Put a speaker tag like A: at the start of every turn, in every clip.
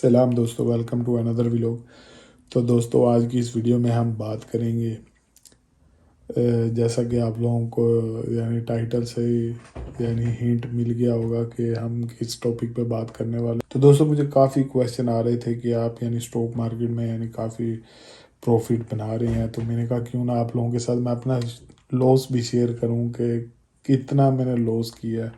A: سلام دوستو، welcome to اندر ویلوگ۔ تو دوستو آج کی اس ویڈیو میں ہم بات کریں گے جیسا کہ آپ لوگوں کو ٹائٹل سے ہنٹ مل گیا ہوگا کہ ہم کس ٹاپک پہ بات کرنے والے۔ تو دوستو مجھے کافی کویسچن آ رہے تھے کہ آپ اسٹاک مارکیٹ میں کافی پروفٹ بنا رہے ہیں، تو میں نے کہا کیوں نہ آپ لوگوں کے ساتھ میں اپنا لاس بھی شیئر کروں کہ کتنا میں نے لاس کیا ہے۔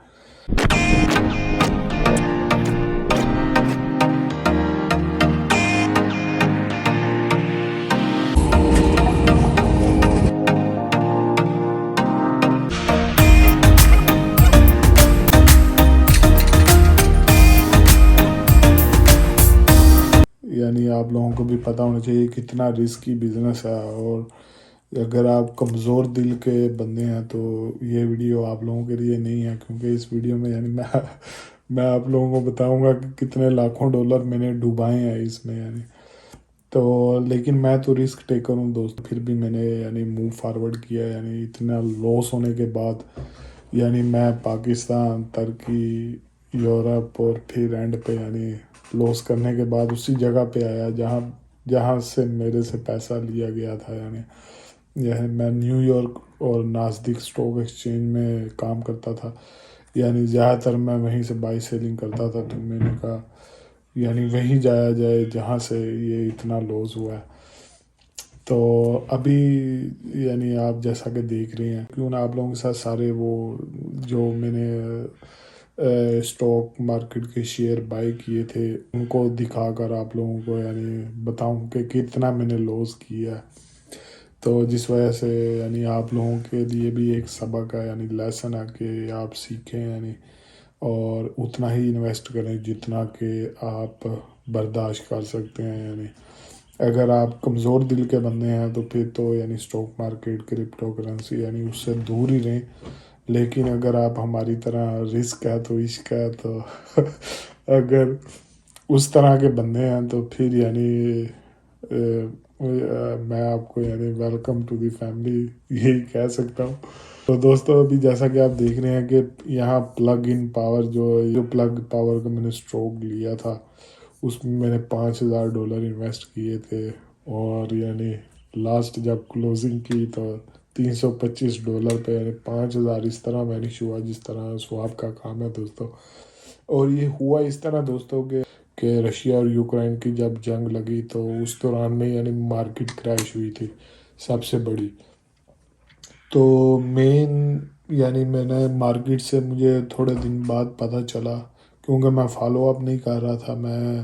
A: آپ لوگوں کو بھی پتہ ہونا چاہیے کتنا رسکی بزنس ہے، اور اگر آپ کمزور دل کے بندے ہیں تو یہ ویڈیو آپ لوگوں کے لیے نہیں ہے، کیونکہ اس ویڈیو میں میں آپ لوگوں کو بتاؤں گا کہ کتنے لاکھوں ڈالر میں نے ڈوبائے ہیں اس میں تو لیکن میں تو رسک ٹیکر ہوں دوست، پھر بھی میں نے موو فارورڈ کیا اتنا لاس ہونے کے بعد میں پاکستان، ترکی، یورپ اور پھر اینڈ پہ لاس کرنے کے بعد اسی جگہ پہ آیا جہاں سے میرے سے پیسہ لیا گیا تھا۔ میں نیو یارک اور ناسدک اسٹاک ایکسچینج میں کام کرتا تھا، زیادہ تر میں وہیں سے بائی سیلنگ کرتا تھا، تو میں نے کہا وہیں جایا جائے جہاں سے یہ اتنا لاس ہوا ہے۔ تو ابھی آپ جیسا کہ دیکھ رہے ہیں، کیوں نہ آپ لوگوں کے ساتھ سارے وہ جو میں نے اسٹاک مارکیٹ کے شیئر بائی کیے تھے ان کو دکھا کر آپ لوگوں کو بتاؤں کہ کتنا میں نے لاس کیا ہے، تو جس وجہ سے آپ لوگوں کے لیے بھی ایک سبق ہے، لیسن ہے کہ آپ سیکھیں اور اتنا ہی انویسٹ کریں جتنا کہ آپ برداشت کر سکتے ہیں۔ اگر آپ کمزور دل کے بندے ہیں تو پھر تو اسٹاک مارکیٹ، کرپٹو کرنسی اس سے دور ہی رہیں، لیکن اگر آپ ہماری طرح رسک ہے تو عشق ہے، تو اگر اس طرح کے بندے ہیں تو پھر میں آپ کو ویلکم ٹو دی فیملی یہی کہہ سکتا ہوں۔ تو دوستو ابھی جیسا کہ آپ دیکھ رہے ہیں کہ یہاں پلگ ان پاور جو پلگ پاور کا میں نے اسٹاک لیا تھا، اس میں نے $5,000 انویسٹ کیے تھے، اور لاسٹ جب کلوزنگ کی تو $325 پہ 5,000 اس طرح وینش ہوا جس طرح سواب کا کام ہے دوستو۔ اور یہ ہوا اس طرح دوستو کہ رشیا اور یوکرائن کی جب جنگ لگی تو اس دوران میں مارکیٹ کریش ہوئی تھی سب سے بڑی، تو میں نے مارکیٹ سے مجھے تھوڑے دن بعد پتہ چلا، کیونکہ میں فالو اپ نہیں کر رہا تھا، میں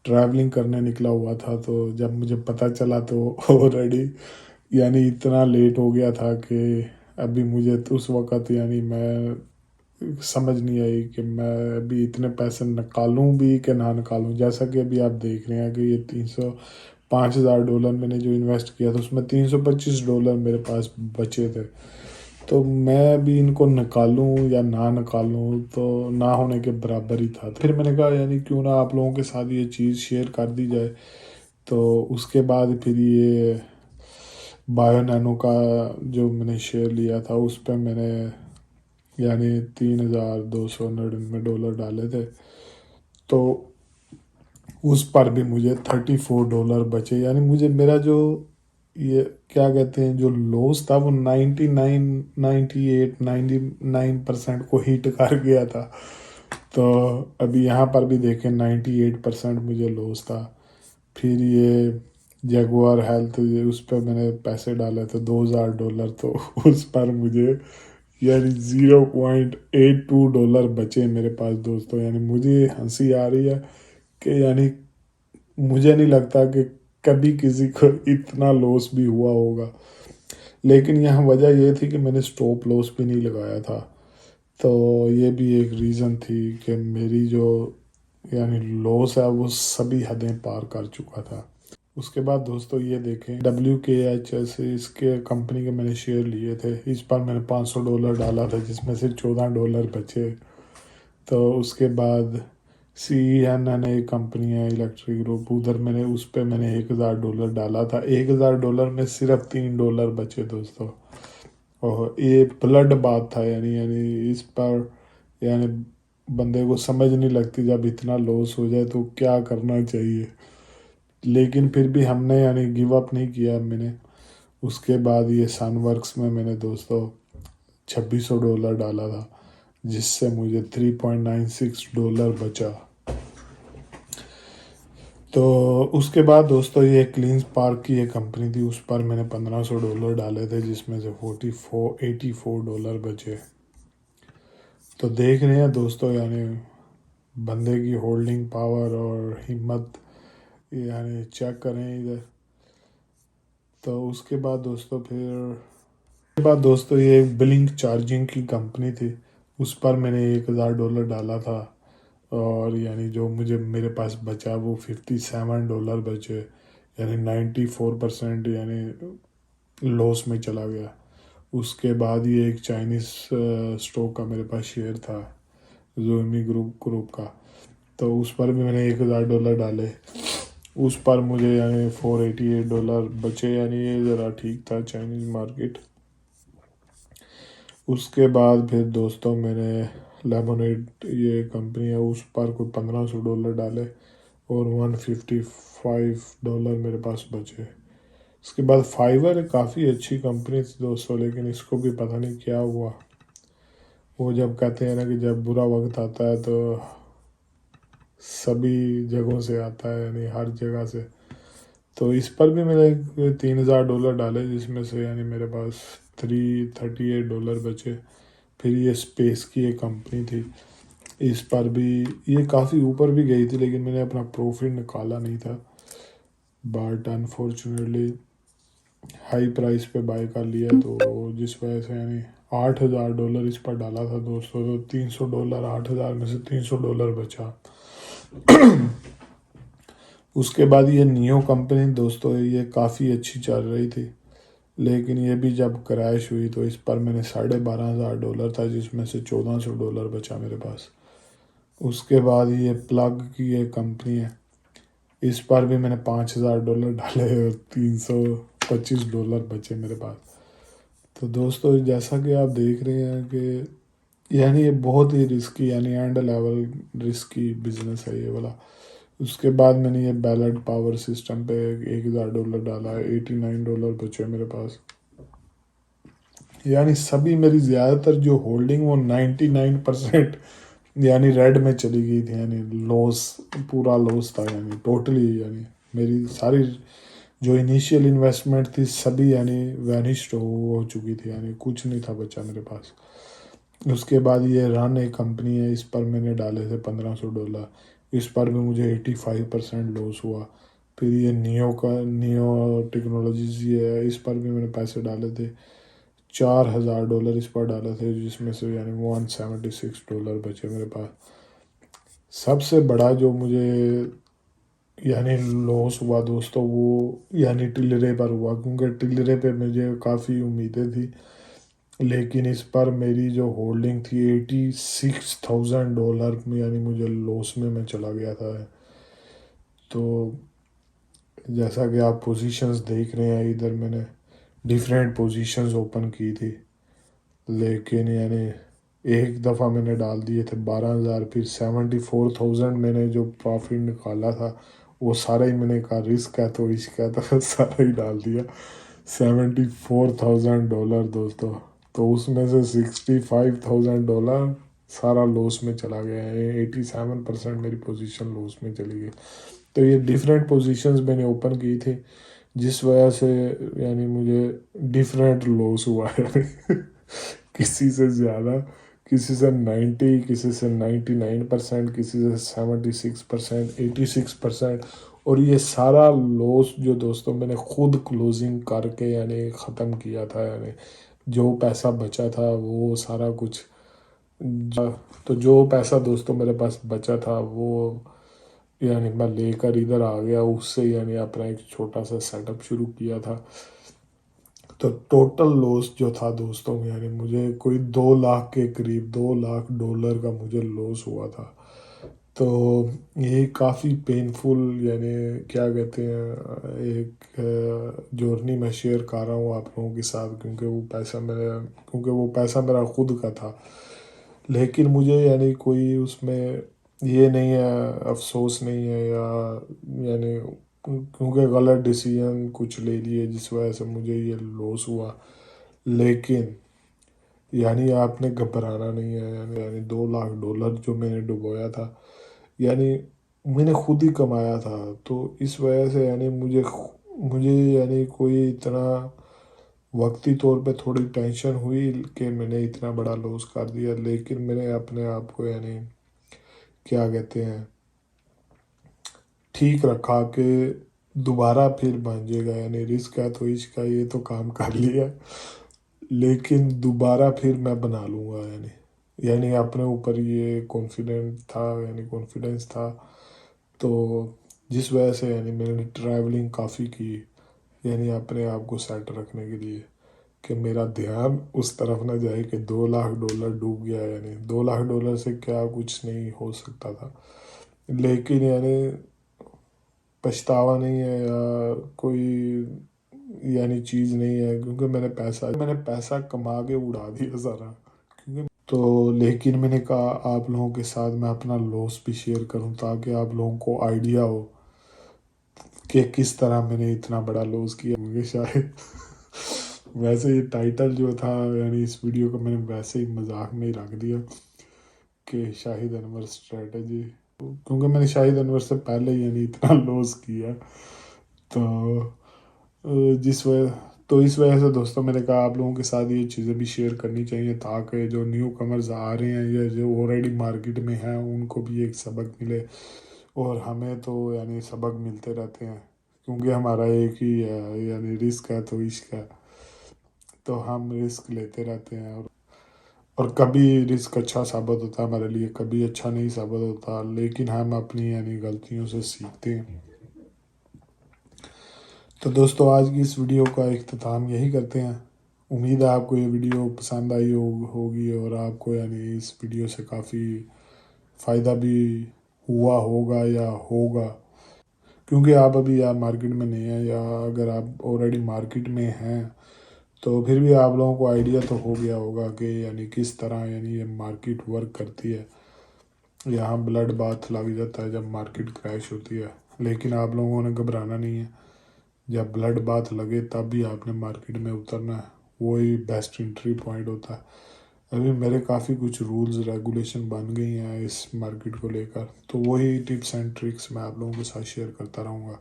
A: ٹریولنگ کرنے نکلا ہوا تھا، تو جب مجھے پتہ چلا تو آلریڈی اتنا لیٹ ہو گیا تھا کہ ابھی مجھے اس وقت میں سمجھ نہیں آئی کہ میں ابھی اتنے پیسے نکالوں بھی کہ نہ نکالوں۔ جیسا کہ ابھی آپ دیکھ رہے ہیں کہ یہ $5,000 میں نے جو انویسٹ کیا تھا اس میں $325 میرے پاس بچے تھے، تو میں ابھی ان کو نکالوں یا نہ نکالوں تو نہ ہونے کے برابر ہی تھا۔ پھر میں نے کہا کیوں نہ آپ لوگوں کے ساتھ یہ چیز شیئر کر دی جائے، تو اس کے بعد پھر یہ بایو نینو کا جو میں نے شیئر لیا تھا اس پہ میں نے $3,299 ڈالے تھے، تو اس پر بھی مجھے $34 بچے، مجھے میرا جو یہ کیا کہتے ہیں جو لاس تھا وہ 99% کو ہٹ کر گیا تھا۔ تو ابھی یہاں پر بھی دیکھیں 98% مجھے لاس تھا۔ پھر یہ جگوار ہیلتھ اس پہ میں نے پیسے ڈالے تھے $2,000، تو اس پر مجھے $0.82 بچے میرے پاس دوستو۔ مجھے ہنسی آ رہی ہے کہ مجھے نہیں لگتا کہ کبھی کسی کو اتنا لاس بھی ہوا ہوگا، لیکن یہاں وجہ یہ تھی کہ میں نے اسٹاپ لاس بھی نہیں لگایا تھا، تو یہ بھی ایک ریزن تھی کہ میری جو لاس ہے وہ سبھی حدیں پار کر چکا تھا۔ اس کے بعد دوستو یہ دیکھیں WKHS اس کے کمپنی کے میں نے شیئر لیے تھے، اس پر میں نے $500 ڈالا تھا جس میں سے $14 بچے۔ تو اس کے بعد CENN ایک کمپنی ہے الیکٹرک گروپ، ادھر میں نے اس پہ میں نے $1,000 ڈالا تھا، $1,000 میں صرف $3 بچے دوستو، اور یہ بلڈ بات تھا۔ اس پر بندے کو سمجھ نہیں لگتی جب اتنا لاس ہو جائے تو کیا کرنا چاہیے. لیکن پھر بھی ہم نے یعنی گیو اپ نہیں کیا میں نے. اس کے بعد یہ سن ورکس میں نے دوستوں $2600 ڈالا تھا، جس سے مجھے $3.96 بچا. تو اس کے بعد دوستوں یہ کلین اسپارک کی ایک کمپنی تھی، اس پر میں نے $1500 ڈالے تھے، جس میں سے $84 بچے. تو دیکھ رہے ہیں دوستوں یعنی بندے کی ہولڈنگ پاور اور ہمت، یعنی چیک کریں ادھر. تو اس کے بعد دوستوں یہ ایک بلنک چارجنگ کی کمپنی تھی، اس پر میں نے $1000 ڈالا تھا، اور یعنی جو میرے پاس بچا وہ $57 بچے، یعنی 94% یعنی لاس میں چلا گیا. اس کے بعد یہ ایک چائنیز اسٹاک کا میرے پاس شیئر تھا زومی گروپ کا، تو اس پر بھی میں نے $1000 ڈالے. اس پر مجھے یعنی $488 بچے، یعنی یہ ذرا ٹھیک تھا چائنیز مارکیٹ. اس کے بعد پھر دوستوں میں نے لیمونیڈ یہ کمپنی ہے اس پر کوئی $1500 ڈالے اور $155 میرے پاس بچے. اس کے بعد فائیور کافی اچھی کمپنی تھی دوستوں، لیکن اس کو بھی پتہ نہیں کیا ہوا. وہ جب کہتے ہیں نا کہ جب برا وقت آتا ہے تو سبھی جگہوں سے آتا ہے، یعنی ہر جگہ سے. تو اس پر بھی میں نے $3000 ڈالے، جس میں سے یعنی میرے پاس $338 بچے. پھر یہ اسپیس کی ایک کمپنی تھی، اس پر بھی یہ کافی اوپر بھی گئی تھی، لیکن میں نے اپنا پروفٹ نکالا نہیں تھا، بٹ انفارچونیٹلی ہائی پرائس پہ بائی کر لیا. تو جس وجہ سے یعنی $8000 اس پر ڈالا تھا دوستوں، تو $300 $8000 میں سے $300 بچا. اس کے بعد یہ نیو کمپنی دوستوں یہ کافی اچھی چل رہی تھی، لیکن یہ بھی جب کریش ہوئی تو اس پر میں نے $12500 تھا، جس میں سے $1400 بچا میرے پاس. اس کے بعد یہ پلگ کی ایک کمپنی ہے، اس پر بھی میں نے $5000 ڈالے اور $325 بچے میرے پاس. تو دوستو جیسا کہ آپ دیکھ رہے ہیں کہ یعنی یہ بہت ہی رسکی، یعنی اینڈ لیول رسکی بزنس ہے یہ والا. اس کے بعد میں نے یہ بیلٹ پاور سسٹم پہ $1000 ڈالا، $89 بچے میرے پاس. یعنی سبھی میری زیادہ تر جو ہولڈنگ وہ 99% یعنی ریڈ میں چلی گئی تھی، یعنی لاس، پورا لاس تھا، یعنی ٹوٹلی یعنی میری ساری جو انیشیل انویسٹمنٹ تھی سبھی یعنی وینشڈ ہو چکی تھی، یعنی کچھ نہیں تھا بچا میرے پاس. اس کے بعد یہ رن ایک کمپنی ہے، اس پر میں نے ڈالے تھے $1500، اس پر بھی مجھے 85% لاس ہوا. پھر یہ نیو ٹیکنالوجیز یہ ہے، اس پر بھی میں نے پیسے ڈالے تھے، $4000 اس پر ڈالے تھے، جس میں سے یعنی $176 بچے میرے پاس. سب سے بڑا جو مجھے یعنی لاس ہوا دوستوں وہ یعنی ٹلرے پر ہوا، کیونکہ ٹلرے پہ مجھے کافی امیدیں تھی، لیکن اس پر میری جو ہولڈنگ تھی $86,000 میں، یعنی مجھے لاس میں چلا گیا تھا. تو جیسا کہ آپ پوزیشنز دیکھ رہے ہیں ادھر میں نے ڈیفرینٹ پوزیشنز اوپن کی تھی، لیکن یعنی ایک دفعہ میں نے ڈال دیے تھے 12000، پھر 74,000 میں نے جو پروفٹ نکالا تھا وہ سارا ہی میں نے کہا رسک ہے تو عشق ہے، تو سارا ہی ڈال دیا $74,000 دوستوں. تو اس میں سے $65,000 سارا لاس میں چلا گیا ہے، 87% میری پوزیشن لاس میں چلی گئی. تو یہ ڈیفرینٹ پوزیشنز میں نے اوپن کی تھی، جس وجہ سے یعنی مجھے ڈیفرینٹ لاس ہوا ہے کسی سے زیادہ، کسی سے 90، کسی سے 99%، کسی سے 76%، 86%. اور یہ سارا لاس جو دوستوں میں نے خود کلوزنگ کر کے یعنی ختم کیا تھا، یعنی جو پیسہ بچا تھا وہ سارا کچھ تو جو پیسہ دوستوں میرے پاس بچا تھا وہ یعنی میں لے کر ادھر آ گیا، اس سے یعنی اپنا ایک چھوٹا سا سیٹ اپ شروع کیا تھا. تو ٹوٹل لاس جو تھا دوستوں یعنی مجھے کوئی 2 لاکھ کے قریب $2 لاکھ کا مجھے لاس ہوا تھا. تو یہ کافی پینفل یعنی کیا کہتے ہیں ایک جرنی میں شیئر کر رہا ہوں آپ لوگوں کے ساتھ، کیونکہ وہ پیسہ میرا خود کا تھا. لیکن مجھے یعنی کوئی اس میں یہ نہیں ہے، افسوس نہیں ہے، یا یعنی کیونکہ غلط ڈیسیژن کچھ لے لیے جس وجہ سے مجھے یہ لوس ہوا. لیکن یعنی آپ نے گھبرانا نہیں ہے. یعنی $2 لاکھ جو میں نے ڈبویا تھا، یعنی میں نے خود ہی کمایا تھا. تو اس وجہ سے یعنی مجھے یعنی کوئی اتنا وقتی طور پہ تھوڑی ٹینشن ہوئی کہ میں نے اتنا بڑا لوس کر دیا. لیکن میں نے اپنے آپ کو یعنی کیا کہتے ہیں ٹھیک رکھا کہ دوبارہ پھر بن جائے گا. یعنی رسک ہے تو عشق کا، یہ تو کام کر لیا لیکن دوبارہ پھر میں بنا لوں گا. یعنی اپنے اوپر یہ کانفیڈنس تھا. تو جس وجہ سے یعنی میں نے ٹریولنگ کافی کی، یعنی اپنے آپ کو سیٹ رکھنے کے لیے کہ میرا دھیان اس طرف نہ جائے کہ $2 لاکھ ڈوب گیا. یعنی $2 لاکھ سے کیا کچھ نہیں ہو سکتا تھا. لیکن یعنی پچھتاوا نہیں ہے یا کوئی یعنی چیز نہیں ہے، کیونکہ میں نے پیسہ کما کے اڑا دیا سارا. تو لیکن میں نے کہا آپ لوگوں کے ساتھ میں اپنا لوس بھی شیئر کروں تاکہ آپ لوگوں کو آئیڈیا ہو کہ کس طرح میں نے اتنا بڑا لوس کیا. مجھے شاید ویسے یہ ٹائٹل جو تھا یعنی اس ویڈیو کا میں نے ویسے ہی مذاق میں ہی رکھ دیا کہ شاہد انور اسٹریٹجی، کیونکہ میں نے شاہد انور سے پہلے یعنی اتنا لوس کیا. تو اس وجہ سے دوستوں میں نے کہا آپ لوگوں کے ساتھ یہ چیزیں بھی شیئر کرنی چاہیے تاکہ جو نیو کمرز آ رہے ہیں یا جو آلریڈی مارکیٹ میں ہیں ان کو بھی ایک سبق ملے. اور ہمیں تو یعنی سبق ملتے رہتے ہیں کیونکہ ہمارا ایک ہی ہے، یعنی رسک ہے تو عشق ہے. تو ہم رسک لیتے رہتے ہیں اور کبھی رسک اچھا ثابت ہوتا ہے ہمارے لیے، کبھی اچھا نہیں ثابت ہوتا. لیکن ہم اپنی یعنی غلطیوں سے سیکھتے ہیں. تو دوستو آج کی اس ویڈیو کا اختتام یہی کرتے ہیں. امید ہے آپ کو یہ ویڈیو پسند آئی ہوگی اور آپ کو یعنی اس ویڈیو سے کافی فائدہ بھی ہوا ہوگا یا ہوگا، کیونکہ آپ ابھی یا مارکیٹ میں نہیں ہیں یا اگر آپ آلریڈی مارکیٹ میں ہیں تو پھر بھی آپ لوگوں کو آئیڈیا تو ہو گیا ہوگا کہ یعنی کس طرح یعنی یہ مارکیٹ ورک کرتی ہے. یہاں بلڈ باتھ لگ جاتا ہے جب مارکیٹ کریش ہوتی ہے. لیکن آپ لوگوں نے گھبرانا نہیں ہے، جب بلڈ باتھ لگے تب بھی آپ نے مارکیٹ میں اترنا ہے. وہی بیسٹ انٹری پوائنٹ ہوتا ہے. ابھی میرے کافی کچھ رولز ریگولیشن بن گئی ہیں اس مارکیٹ کو لے کر، تو وہی ٹپس اینڈ ٹرکس میں آپ لوگوں کے ساتھ شیئر کرتا رہوں گا.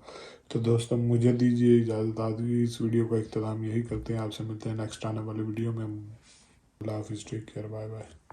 A: تو دوستوں مجھے دیجیے اجازت، آج کی اس ویڈیو کا اختتام یہی کرتے ہیں. آپ سے ملتے ہیں نیکسٹ آنے والے ویڈیو میں. اللہ حافظ، ٹیک کیئر، بائے بائے.